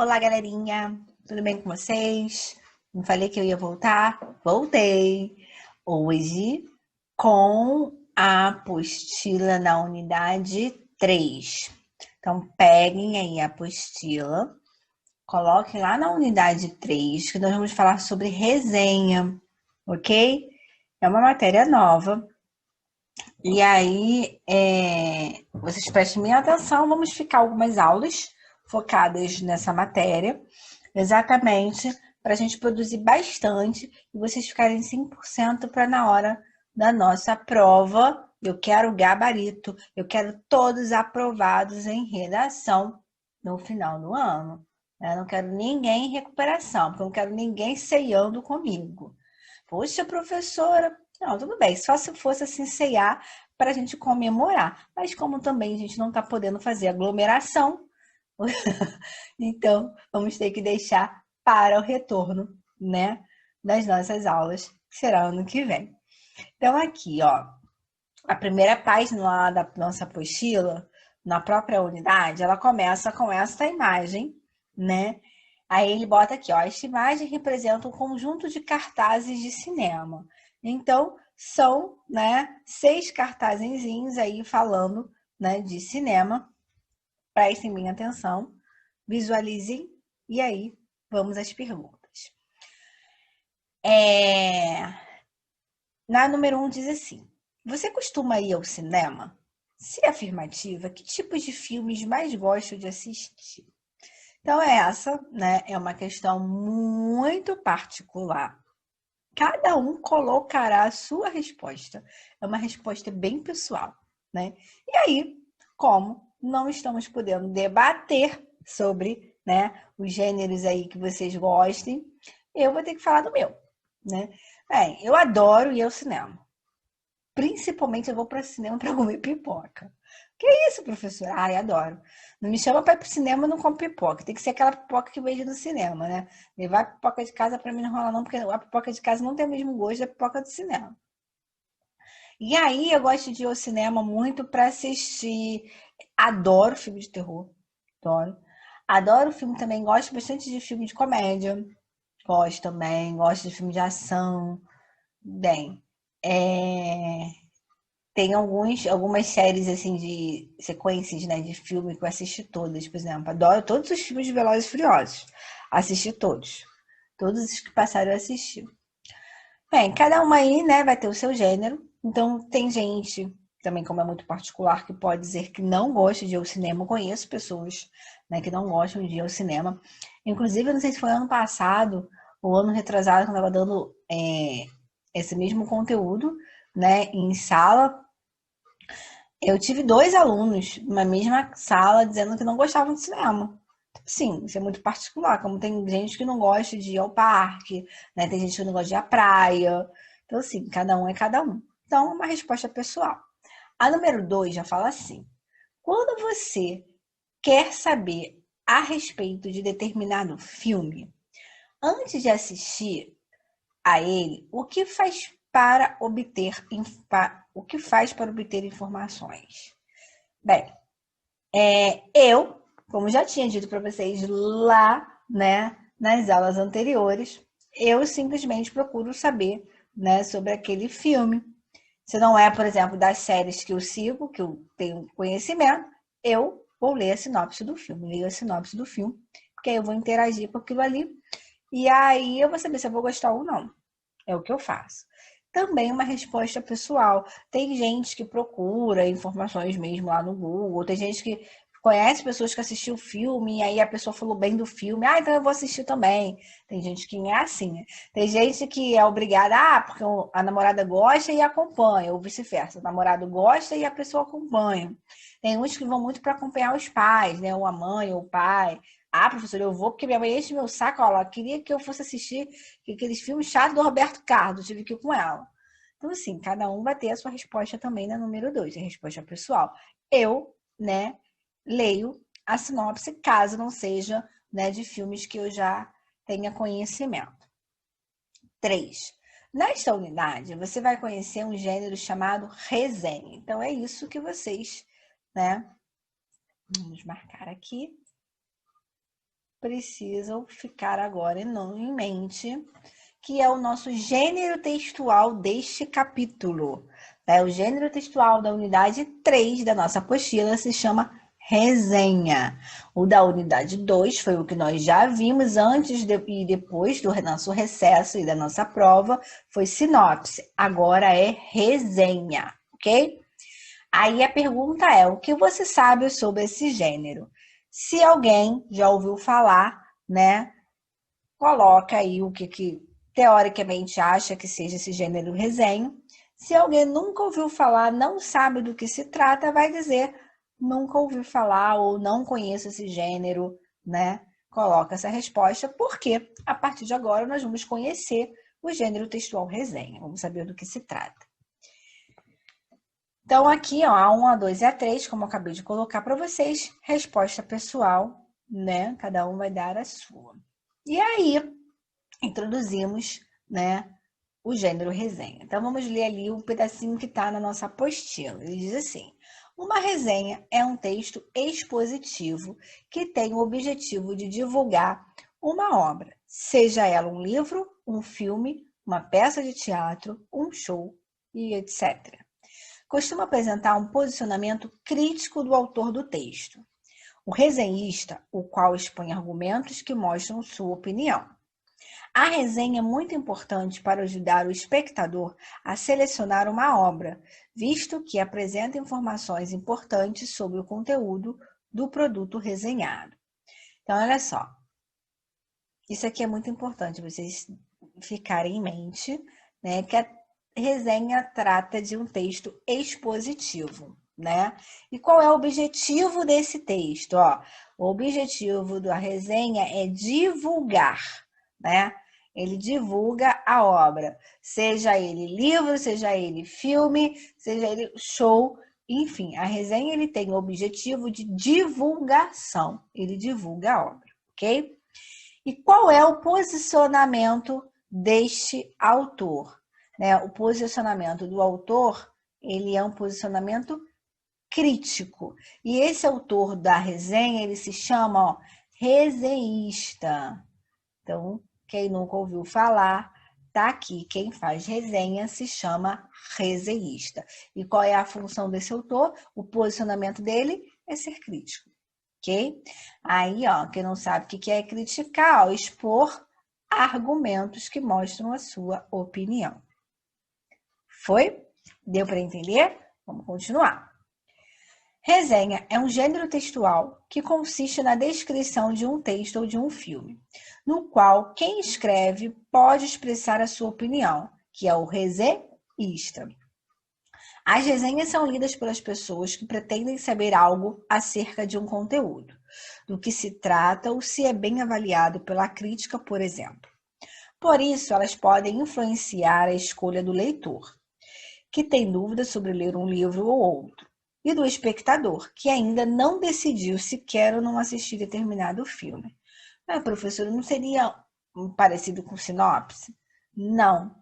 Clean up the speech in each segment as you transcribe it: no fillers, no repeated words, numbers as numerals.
Olá, galerinha! Tudo bem com vocês? Não falei que eu ia voltar? Voltei! Hoje com a apostila na unidade 3. Então, peguem aí a apostila, coloquem lá na unidade 3, que nós vamos falar sobre resenha, ok? É uma matéria nova. E aí, vocês prestem minha atenção, vamos ficar algumas aulas focadas nessa matéria, exatamente para a gente produzir bastante e vocês ficarem 100% para na hora da nossa prova. Eu quero gabarito, eu quero todos aprovados em redação no final do ano. Eu não quero ninguém em recuperação, porque eu não quero ninguém ceiando comigo. Poxa, professora, não, tudo bem, só se fosse assim ceiar para a gente comemorar. Mas como também a gente não está podendo fazer aglomeração, então vamos ter que deixar para o retorno, né, das nossas aulas, que será ano que vem. Então aqui, ó, a primeira página lá da nossa apostila, na própria unidade, ela começa com essa imagem, né? Aí ele bota aqui, ó, esta imagem representa um conjunto de cartazes de cinema. Então, são, né, 6 cartazenzinhos aí falando, né, de cinema. Prestem bem atenção, visualizem e aí vamos às perguntas. Na número 1 diz assim: você costuma ir ao cinema? Se afirmativa, que tipos de filmes mais gosta de assistir? Então, essa, né, é uma questão muito particular. Cada um colocará a sua resposta. É uma resposta bem pessoal, né? E aí, como não estamos podendo debater sobre, né, os gêneros aí que vocês gostem, eu vou ter que falar do meu, né? Bem, eu adoro ir ao cinema. Principalmente eu vou para o cinema para comer pipoca. Que isso, professor? Ai, adoro. Não me chama para ir pro cinema e não como pipoca. Tem que ser aquela pipoca que vende no cinema, né? Levar a pipoca de casa para mim não rola não, porque a pipoca de casa não tem o mesmo gosto da pipoca do cinema. E aí eu gosto de ir ao cinema muito para assistir. Adoro filme de terror. Adoro. Adoro filme também. Gosto bastante de filme de comédia. Gosto também. Gosto de filme de ação. Bem, tem algumas séries assim de sequências, né, de filme que eu assisti todas, por exemplo. Adoro todos os filmes de Velozes e Furiosos. Assisti todos. Todos os que passaram eu assisti. Bem, cada uma aí, né, vai ter o seu gênero. Então, tem gente, também como é muito particular, que pode dizer que não gosta de ir ao cinema. Eu conheço pessoas, né, que não gostam de ir ao cinema. Inclusive, eu não sei se foi ano passado ou ano retrasado, que eu estava dando esse mesmo conteúdo, né, em sala. Eu tive 2 alunos numa mesma sala dizendo que não gostavam de cinema. Sim, isso é muito particular, como tem gente que não gosta de ir ao parque, né? Tem gente que não gosta de ir à praia. Então, assim, cada um é cada um. Então, uma resposta pessoal. A número 2 já fala assim: quando você quer saber a respeito de determinado filme, antes de assistir a ele, o que faz para obter informações? Bem, eu, como já tinha dito para vocês lá, né, nas aulas anteriores, eu simplesmente procuro saber, né, sobre aquele filme. Se não é, por exemplo, das séries que eu sigo, que eu tenho conhecimento, eu vou ler a sinopse do filme, leio a sinopse do filme, porque aí eu vou interagir com aquilo ali, e aí eu vou saber se eu vou gostar ou não. É o que eu faço. Também uma resposta pessoal. Tem gente que procura informações mesmo lá no Google, tem gente que conhece pessoas que assistiu o filme e aí a pessoa falou bem do filme, ah, então eu vou assistir também. Tem gente que é assim, né? Tem gente que é obrigada, porque a namorada gosta e acompanha, ou vice-versa. O namorado gosta e a pessoa acompanha. Tem uns que vão muito para acompanhar os pais, né? Ou a mãe ou o pai. Ah, professor, eu vou porque minha mãe enche meu saco, ó, ela queria que eu fosse assistir aqueles filmes chatos do Roberto Carlos, tive que ir com ela. Então, assim, cada um vai ter a sua resposta também na número 2, a resposta pessoal. Eu, né, leio a sinopse, caso não seja, né, de filmes que eu já tenha conhecimento. 3. Nesta unidade, você vai conhecer um gênero chamado resenha. Então, é isso que vocês, né, vamos marcar aqui. precisam ficar agora em mente, que é o nosso gênero textual deste capítulo. O gênero textual da unidade 3 da nossa apostila se chama resenha. O da unidade 2 foi o que nós já vimos antes e depois do nosso recesso e da nossa prova, foi sinopse. Agora é resenha, ok? Aí a pergunta é, o que você sabe sobre esse gênero? Se alguém já ouviu falar, né, coloca aí o que teoricamente acha que seja esse gênero resenha. Se alguém nunca ouviu falar, não sabe do que se trata, vai dizer nunca ouvi falar ou não conheço esse gênero, né? Coloca essa resposta, porque a partir de agora nós vamos conhecer o gênero textual resenha. Vamos saber do que se trata. Então, aqui, ó, a 1, a 2 e a 3, como eu acabei de colocar para vocês, resposta pessoal, né? Cada um vai dar a sua. E aí, introduzimos, né, o gênero resenha. Então, vamos ler ali o pedacinho que está na nossa apostila. Ele diz assim: uma resenha é um texto expositivo que tem o objetivo de divulgar uma obra, seja ela um livro, um filme, uma peça de teatro, um show e etc. Costuma apresentar um posicionamento crítico do autor do texto. O resenhista, o qual expõe argumentos que mostram sua opinião. A resenha é muito importante para ajudar o espectador a selecionar uma obra, visto que apresenta informações importantes sobre o conteúdo do produto resenhado. Então, olha só. Isso aqui é muito importante vocês ficarem em mente, né? Que a resenha trata de um texto expositivo, né? E qual é o objetivo desse texto? Ó, o objetivo da resenha é divulgar, né? Ele divulga a obra, seja ele livro, seja ele filme, seja ele show, enfim, a resenha ele tem o objetivo de divulgação, ele divulga a obra, ok? E qual é o posicionamento deste autor? Né? O posicionamento do autor, ele é um posicionamento crítico. E esse autor da resenha, ele se chama, ó, resenhista. Então, quem nunca ouviu falar, tá aqui. Quem faz resenha se chama resenhista. E qual é a função desse autor? O posicionamento dele é ser crítico, ok? Aí, ó, quem não sabe o que é criticar, ó, expor argumentos que mostram a sua opinião. Foi? Deu para entender? Vamos continuar. Resenha é um gênero textual que consiste na descrição de um texto ou de um filme, no qual quem escreve pode expressar a sua opinião, que é o resenhista. As resenhas são lidas pelas pessoas que pretendem saber algo acerca de um conteúdo, do que se trata ou se é bem avaliado pela crítica, por exemplo. Por isso, elas podem influenciar a escolha do leitor, que tem dúvidas sobre ler um livro ou outro, e do espectador, que ainda não decidiu se quer ou não assistir determinado filme. Mas, professor, não seria parecido com sinopse? Não.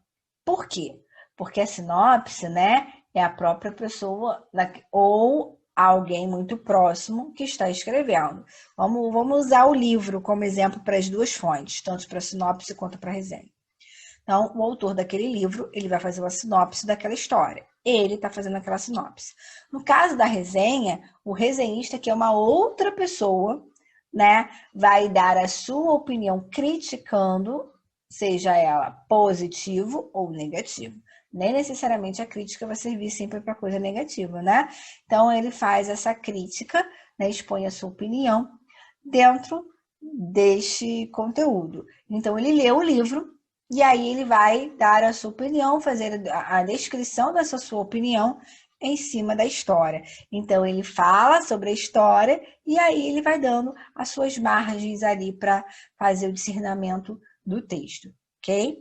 Por quê? Porque a sinopse, né, é a própria pessoa ou alguém muito próximo que está escrevendo. Vamos usar o livro como exemplo para as duas fontes, tanto para a sinopse quanto para a resenha. Então, o autor daquele livro, ele vai fazer uma sinopse daquela história. Ele está fazendo aquela sinopse. No caso da resenha, o resenhista, que é uma outra pessoa, né, vai dar a sua opinião criticando, seja ela positivo ou negativo. Nem necessariamente a crítica vai servir sempre para coisa negativa, né? Então, ele faz essa crítica, né, expõe a sua opinião dentro deste conteúdo. Então, ele lê o livro, e aí ele vai dar a sua opinião, fazer a descrição dessa sua opinião em cima da história. Então, ele fala sobre a história e aí ele vai dando as suas margens ali para fazer o discernimento do texto, ok?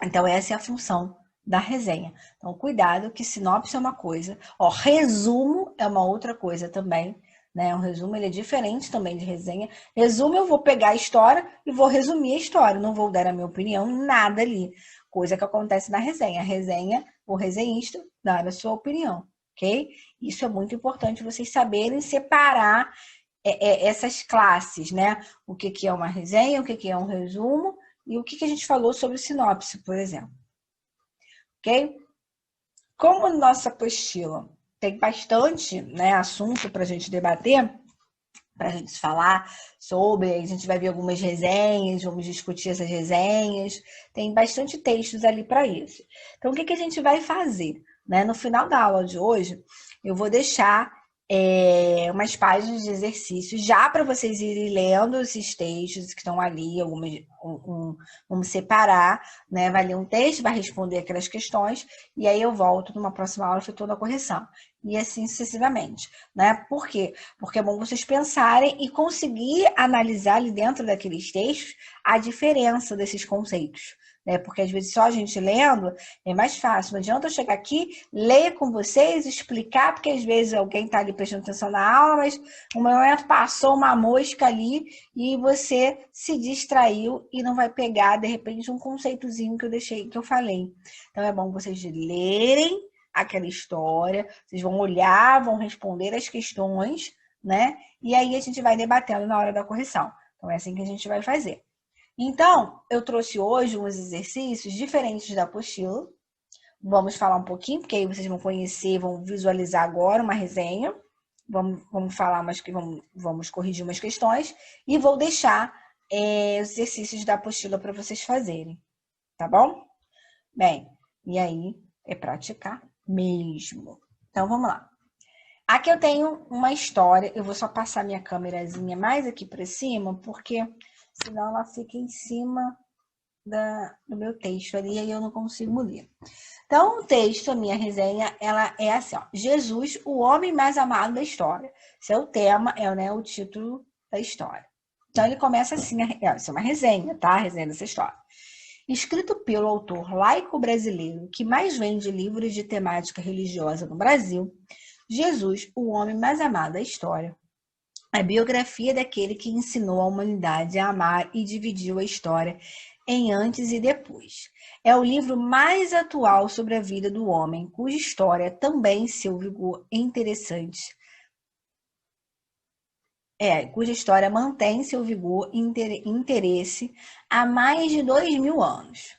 Então, essa é a função da resenha. Então, cuidado que sinopse é uma coisa, ó, resumo é uma outra coisa também, né? Um resumo ele é diferente também de resenha. Resumo, eu vou pegar a história e vou resumir a história, não vou dar a minha opinião, nada ali. Coisa que acontece na resenha. A resenha, o resenhista dá a sua opinião, ok? Isso é muito importante vocês saberem separar essas classes, né? O que é uma resenha, o que é um resumo e o que a gente falou sobre sinopse, por exemplo. Ok? Como nossa apostila tem bastante, né, assunto para a gente debater, para a gente falar sobre, a gente vai ver algumas resenhas, vamos discutir essas resenhas, tem bastante textos ali para isso. Então, o que a gente vai fazer? Né? No final da aula de hoje, eu vou deixar umas páginas de exercícios já para vocês irem lendo esses textos que estão ali, vamos separar, né? Vai ler um texto, vai responder aquelas questões, e aí eu volto numa próxima aula efetuando a correção. E assim sucessivamente, né? Por quê? Porque é bom vocês pensarem e conseguir analisar ali dentro daqueles textos a diferença desses conceitos. Né? Porque às vezes só a gente lendo é mais fácil. Não adianta eu chegar aqui, ler com vocês, explicar, porque às vezes alguém está ali prestando atenção na aula, mas no momento passou uma mosca ali e você se distraiu e não vai pegar, de repente, um conceitozinho que eu falei. Então é bom vocês lerem aquela história, vocês vão olhar, vão responder as questões, né? E aí a gente vai debatendo na hora da correção. Então é assim que a gente vai fazer. Então, eu trouxe hoje uns exercícios diferentes da apostila. Vamos falar um pouquinho, porque aí vocês vão conhecer, vão visualizar agora uma resenha. Vamos falar, vamos corrigir umas questões. E vou deixar os exercícios da apostila para vocês fazerem. Tá bom? Bem, e aí é praticar mesmo. Então, vamos lá. Aqui eu tenho uma história. Eu vou só passar minha câmerazinha mais aqui para cima, porque senão ela fica em cima do meu texto ali, e eu não consigo ler. Então, o texto, a minha resenha, ela é assim, ó. Jesus, o homem mais amado da história. Esse é o tema, né, o título da história. Então, ele começa assim, isso é uma resenha, tá? A resenha dessa história. Escrito pelo autor laico brasileiro que mais vende livros de temática religiosa no Brasil, Jesus, o homem mais amado da história, a biografia daquele que ensinou a humanidade a amar e dividiu a história em antes e depois. É o livro mais atual sobre a vida do homem, cuja história também seu vigor interessante. Cuja história mantém seu vigor e interesse há mais de 2000 anos.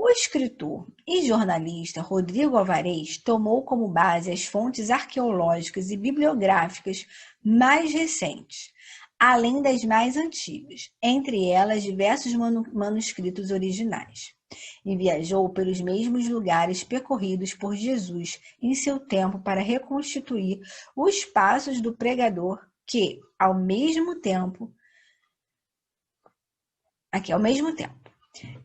O escritor e jornalista Rodrigo Alvarez tomou como base as fontes arqueológicas e bibliográficas mais recentes, além das mais antigas, entre elas diversos manuscritos originais, e viajou pelos mesmos lugares percorridos por Jesus em seu tempo para reconstituir os passos do pregador que, ao mesmo tempo,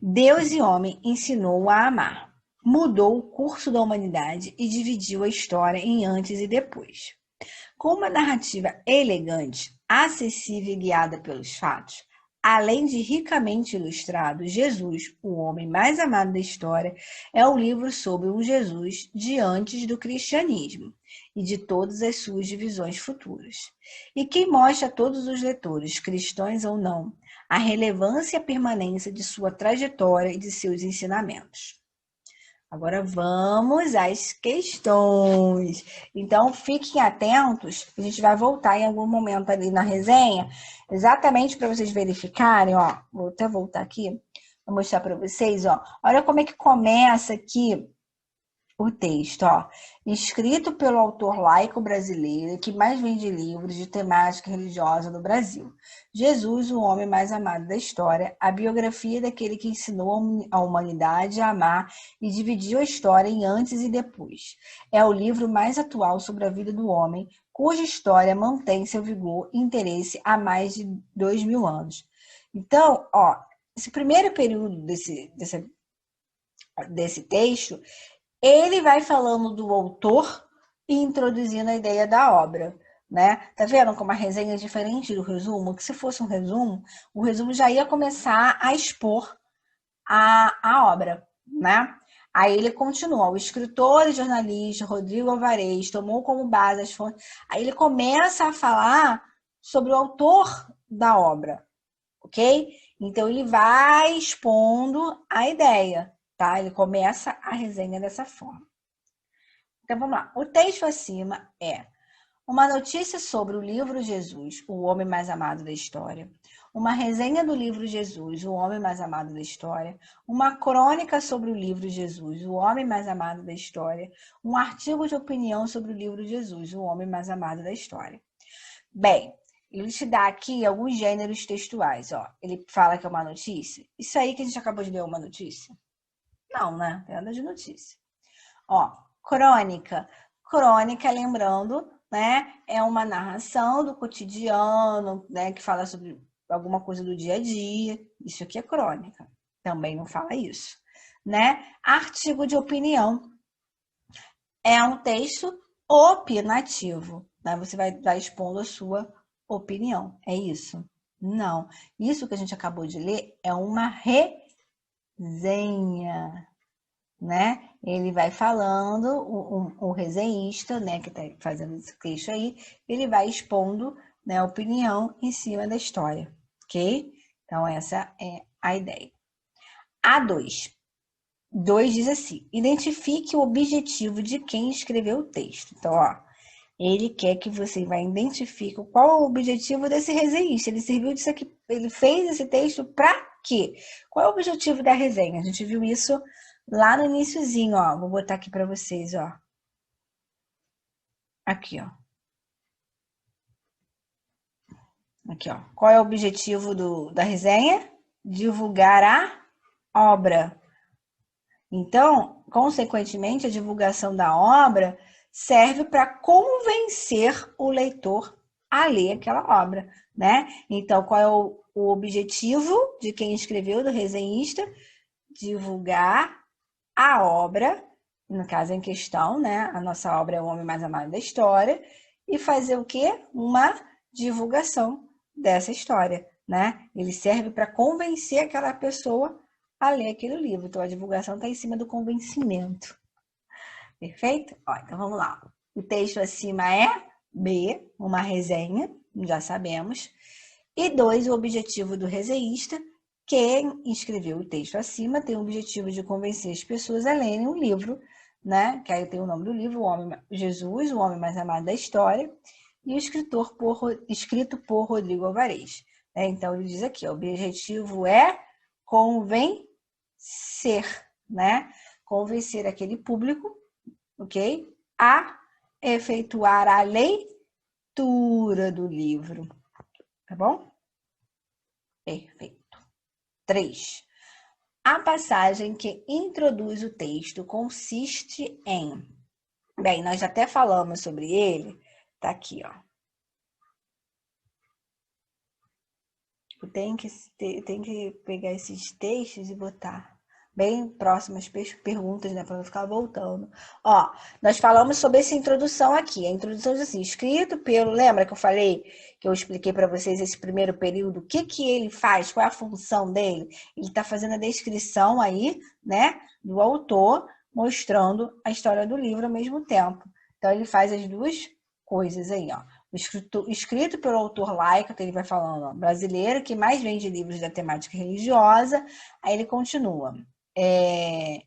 Deus e homem ensinou a amar, mudou o curso da humanidade e dividiu a história em antes e depois. Com uma narrativa elegante, acessível e guiada pelos fatos, além de ricamente ilustrado, Jesus, o homem mais amado da história, é o livro sobre um Jesus de antes do cristianismo e de todas as suas divisões futuras. E quem mostra a todos os leitores, cristãos ou não, a relevância e a permanência de sua trajetória e de seus ensinamentos. Agora vamos às questões. Então, fiquem atentos, a gente vai voltar em algum momento ali na resenha, exatamente para vocês verificarem, ó. Vou até voltar aqui para mostrar para vocês, ó. Olha como é que começa aqui o texto, ó. Escrito pelo autor laico brasileiro que mais vende livros de temática religiosa no Brasil. Jesus, o homem mais amado da história, a biografia daquele que ensinou a humanidade a amar e dividiu a história em antes e depois. É o livro mais atual sobre a vida do homem, cuja história mantém seu vigor e interesse há mais de 2000 anos. Então, ó, esse primeiro período desse texto, ele vai falando do autor e introduzindo a ideia da obra, né? Tá vendo como a resenha é diferente do resumo? Que se fosse um resumo, o resumo já ia começar a expor a obra, né? Aí ele continua, o escritor e jornalista Rodrigo Alvarez tomou como base as fontes. Aí ele começa a falar sobre o autor da obra, ok? Então ele vai expondo a ideia. Tá? Ele começa a resenha dessa forma. Então, vamos lá. O texto acima é: uma notícia sobre o livro Jesus, o homem mais amado da história, uma resenha do livro Jesus, o homem mais amado da história, uma crônica sobre o livro Jesus, o homem mais amado da história, um artigo de opinião sobre o livro Jesus, o homem mais amado da história. Bem, ele te dá aqui alguns gêneros textuais, ó. Ele fala que é uma notícia. Isso aí que a gente acabou de ler é uma notícia? Não, né? Tem nada de notícia. Ó, crônica. Crônica, lembrando, né, é uma narração do cotidiano, né, que fala sobre alguma coisa do dia a dia. Isso aqui é crônica. Também não fala isso, né? Artigo de opinião. É um texto opinativo, né? Você vai estar expondo a sua opinião. É isso? Não. Isso que a gente acabou de ler é uma resenha, né? Ele vai falando, o resenhista, né, que está fazendo esse texto aí, ele vai expondo, né, a opinião em cima da história, ok? Então, essa é a ideia. A2. 2 diz assim: identifique o objetivo de quem escreveu o texto. Então, ó, ele quer que você vai identificar qual é o objetivo desse resenhista. Ele serviu disso aqui, ele fez esse texto para quê? Qual é o objetivo da resenha? A gente viu isso lá no iniciozinho, ó. Vou botar aqui para vocês, ó. Aqui, ó. Aqui, ó. Qual é o objetivo da resenha? Divulgar a obra. Então, consequentemente, a divulgação da obra serve para convencer o leitor a ler aquela obra, né? Então, qual é o objetivo de quem escreveu, do resenhista? Divulgar a obra, no caso em questão, né? A nossa obra é o homem mais amado da história, e fazer o quê? Uma divulgação dessa história, né? Ele serve para convencer aquela pessoa a ler aquele livro. Então, a divulgação está em cima do convencimento. Perfeito? Ó, então, vamos lá. O texto acima é B, uma resenha, já sabemos. E 2, o objetivo do resenhista. Quem escreveu o texto acima tem o objetivo de convencer as pessoas a lerem o livro, né? Que aí tem o nome do livro, Jesus, o homem mais amado da história, e o escrito por Rodrigo Alvarez. Então, ele diz aqui, o objetivo é convencer, né? Convencer aquele público, ok? A efetuar a leitura do livro, tá bom? Perfeito. 3. A passagem que introduz o texto consiste em... Bem, nós já até falamos sobre ele, tá aqui, ó. Tem que pegar esses textos e botar bem próximas perguntas, né, para não ficar voltando. Ó, nós falamos sobre essa introdução aqui. A introdução diz assim, escrito pelo... Lembra que eu falei, que eu expliquei para vocês esse primeiro período, o que ele faz, qual é a função dele? Ele está fazendo a descrição aí, né, do autor, mostrando a história do livro ao mesmo tempo. Então, ele faz as duas coisas aí, ó. Escrito pelo autor laico, que ele vai falando, ó, brasileiro, que mais vende livros da temática religiosa. Aí ele continua. E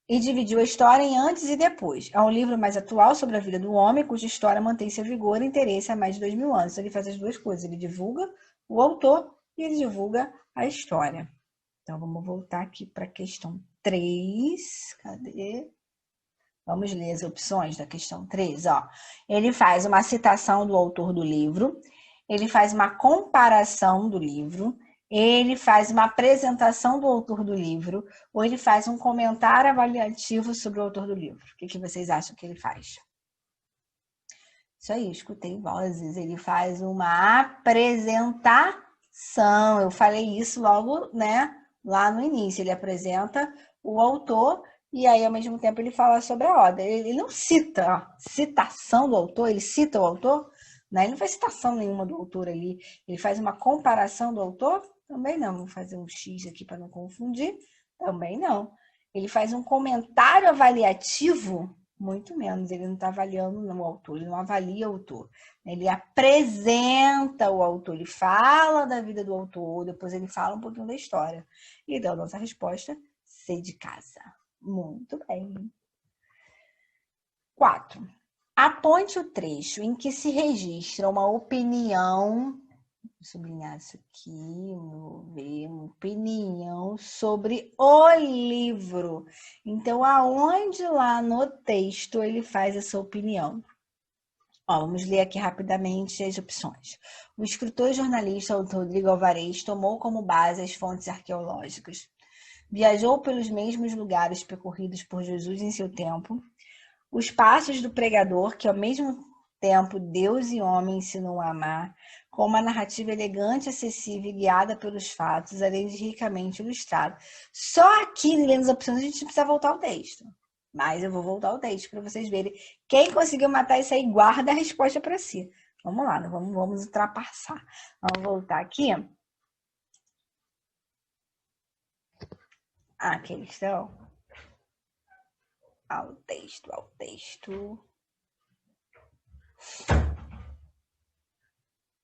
dividiu a história em antes e depois. É um livro mais atual sobre a vida do homem, cuja história mantém seu vigor e interesse há mais de 2000 anos. Então, ele faz as duas coisas. Ele divulga o autor e ele divulga a história. Então, vamos voltar aqui para a questão 3. Cadê? Vamos ler as opções da questão 3. Ó. Ele faz uma citação do autor do livro, ele faz uma comparação do livro, ele faz uma apresentação do autor do livro, ou ele faz um comentário avaliativo sobre o autor do livro. O que vocês acham que ele faz? Isso aí, escutei vozes. Ele faz uma apresentação. Eu falei isso logo, né, lá no início. Ele apresenta o autor e aí, ao mesmo tempo, ele fala sobre a obra. Ele não cita, ó, citação do autor, ele cita o autor, né? Ele não faz citação nenhuma do autor ali. Ele faz uma comparação do autor? Também não. Vou fazer um X aqui para não confundir. Também não. Ele faz um comentário avaliativo? Muito menos. Ele não está avaliando o autor, ele não avalia o autor. Ele apresenta o autor, ele fala da vida do autor, depois ele fala um pouquinho da história. E deu a nossa resposta, C de casa. Muito bem. 4. Aponte o trecho em que se registra uma opinião, vou sublinhar isso aqui, vou ver, uma opinião sobre o livro. Então, aonde lá no texto ele faz essa opinião? Ó, vamos ler aqui rapidamente as opções. O escritor e jornalista Rodrigo Alvarez tomou como base as fontes arqueológicas. Viajou pelos mesmos lugares percorridos por Jesus em seu tempo. Os passos do pregador, que ao mesmo tempo Deus e homem ensinam a amar, com uma narrativa elegante, acessível e guiada pelos fatos, além de ricamente ilustrado. Só aqui, lendo as opções, a gente precisa voltar ao texto. Mas eu vou voltar ao texto para vocês verem. Quem conseguiu matar isso aí, guarda a resposta para si. Vamos lá, vamos ultrapassar. Vamos voltar aqui. Aqui eles estão. Ao texto.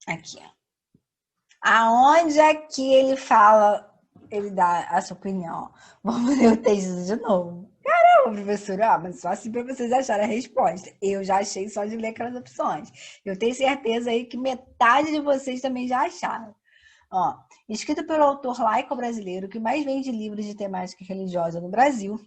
Aqui, ó. Aonde é que ele fala, ele dá a sua opinião? Vamos ler o texto de novo. Caramba, professora, mas só assim para vocês acharem a resposta. Eu já achei só de ler aquelas opções. Eu tenho certeza aí que metade de vocês também já acharam. Ó, escrito pelo autor laico brasileiro que mais vende livros de temática religiosa no Brasil,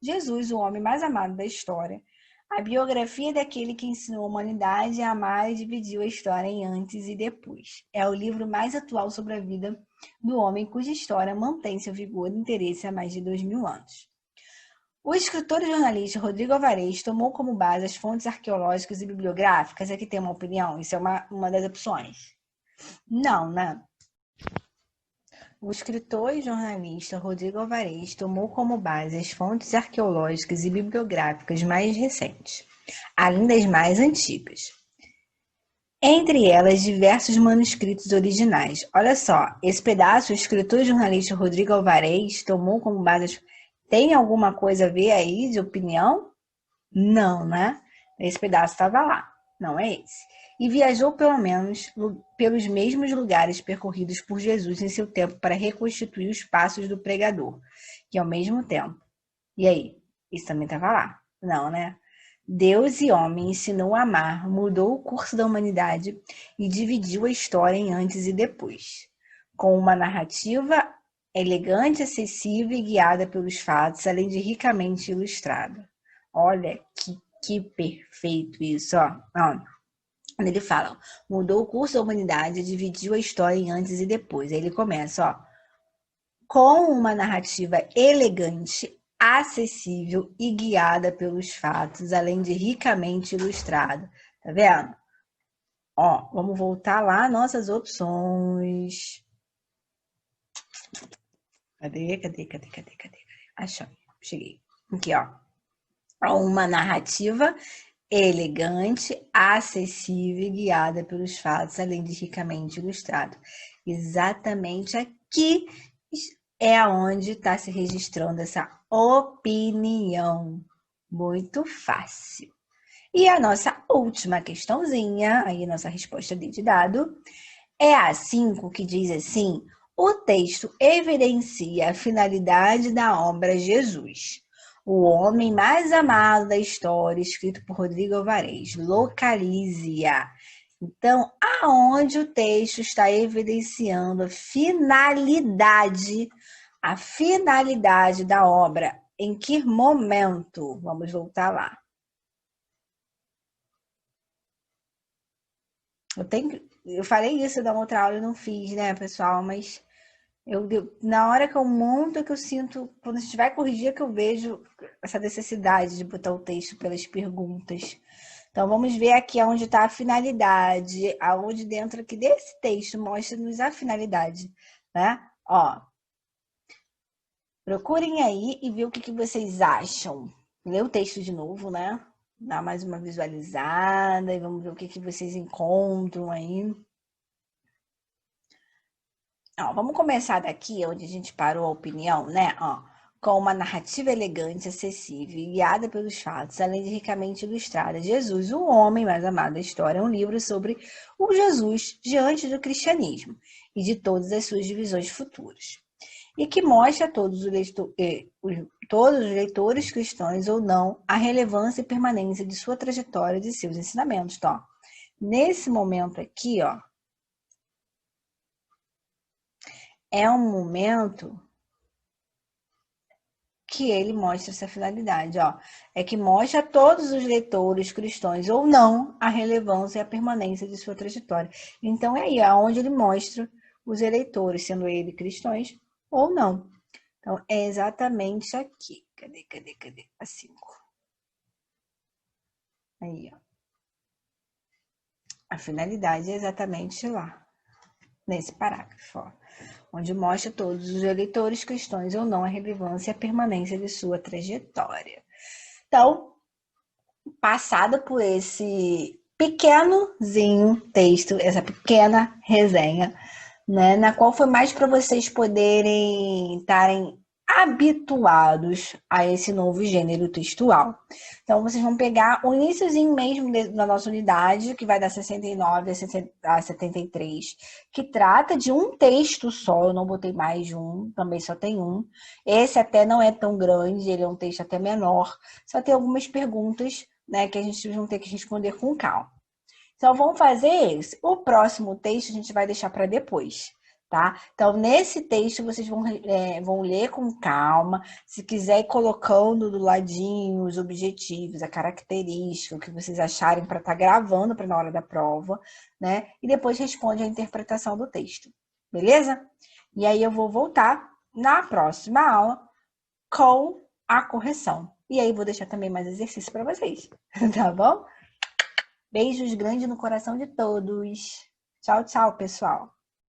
Jesus, o homem mais amado da história, a biografia daquele que ensinou a humanidade a amar e dividiu a história em antes e depois. É o livro mais atual sobre a vida do homem cuja história mantém seu vigor e interesse há mais de 2000 anos. O escritor e jornalista Rodrigo Alvarez tomou como base as fontes arqueológicas e bibliográficas. Aqui tem uma opinião? Isso é uma das opções. Não, né? O escritor e jornalista Rodrigo Alvarez tomou como base as fontes arqueológicas e bibliográficas mais recentes, além das mais antigas. Entre elas, diversos manuscritos originais. Olha só, esse pedaço, o escritor e jornalista Rodrigo Alvarez tomou como base... Tem alguma coisa a ver aí de opinião? Não, né? Esse pedaço estava lá, não é esse. E viajou pelo menos pelos mesmos lugares percorridos por Jesus em seu tempo para reconstituir os passos do pregador, que ao mesmo tempo. E aí? Isso também estava lá? Não, né? Deus e homem ensinou a amar, mudou o curso da humanidade e dividiu a história em antes e depois, com uma narrativa elegante, acessível e guiada pelos fatos, além de ricamente ilustrada. Olha que perfeito isso, ó. Ele fala, mudou o curso da humanidade, dividiu a história em antes e depois. Aí ele começa, ó, com uma narrativa elegante, acessível e guiada pelos fatos, além de ricamente ilustrada. Tá vendo? Ó, vamos voltar lá nossas opções. Cadê? Achei, cheguei. Aqui, ó. Uma narrativa elegante, acessível e guiada pelos fatos, além de ricamente ilustrado. Exatamente aqui é onde está se registrando essa opinião. Muito fácil. E a nossa última questãozinha, aí nossa resposta de dado, é a 5, que diz assim: o texto evidencia a finalidade da obra Jesus, o homem mais amado da história, escrito por Rodrigo Alvarez. Localize-a. Então, aonde o texto está evidenciando a finalidade da obra? Em que momento? Vamos voltar lá. Eu falei isso da outra aula, eu não fiz, né, pessoal? Mas na hora que eu monto, é que eu sinto, quando a gente vai corrigir, é que eu vejo essa necessidade de botar o texto pelas perguntas. Então, vamos ver aqui onde está a finalidade, aonde dentro aqui desse texto mostra-nos a finalidade, né? Ó, procurem aí e ver o que vocês acham. Lê o texto de novo, né? Dá mais uma visualizada e vamos ver o que vocês encontram aí. Ó, vamos começar daqui, onde a gente parou a opinião, né? Ó, com uma narrativa elegante, acessível e guiada pelos fatos, além de ricamente ilustrada. Jesus, o homem mais amado da história, é um livro sobre o Jesus diante do cristianismo e de todas as suas divisões futuras. e que mostra a todos os leitores cristãos ou não a relevância e permanência de sua trajetória e de seus ensinamentos. Então, nesse momento aqui, ó, é um momento que ele mostra essa finalidade, ó. É que mostra a todos os leitores cristãos ou não a relevância e a permanência de sua trajetória. Então, é aí onde ele mostra os eleitores, sendo eles cristãos ou não. Então, é exatamente aqui. Cadê? A 5. Aí, ó. A finalidade é exatamente lá, nesse parágrafo, ó, onde mostra todos os eleitores cristãos ou não a relevância e a permanência de sua trajetória. Então, passada por esse pequenozinho texto, essa pequena resenha, né, na qual foi mais para vocês poderem estarem habituados a esse novo gênero textual. Então, vocês vão pegar o iniciozinho mesmo da nossa unidade, que vai da 69 a 73, que trata de um texto só, eu não botei mais de um, também só tem um. Esse até não é tão grande, ele é um texto até menor, só tem algumas perguntas, né, que a gente vai ter que responder com calma. Então, vamos fazer esse. O próximo texto a gente vai deixar para depois, tá? Então, nesse texto, vocês vão ler com calma. Se quiser ir colocando do ladinho os objetivos, a característica, o que vocês acharem para estar gravando para na hora da prova, né? E depois responde a interpretação do texto, beleza? E aí eu vou voltar na próxima aula com a correção. E aí vou deixar também mais exercício para vocês, tá bom? Beijos grandes no coração de todos. Tchau, tchau, pessoal.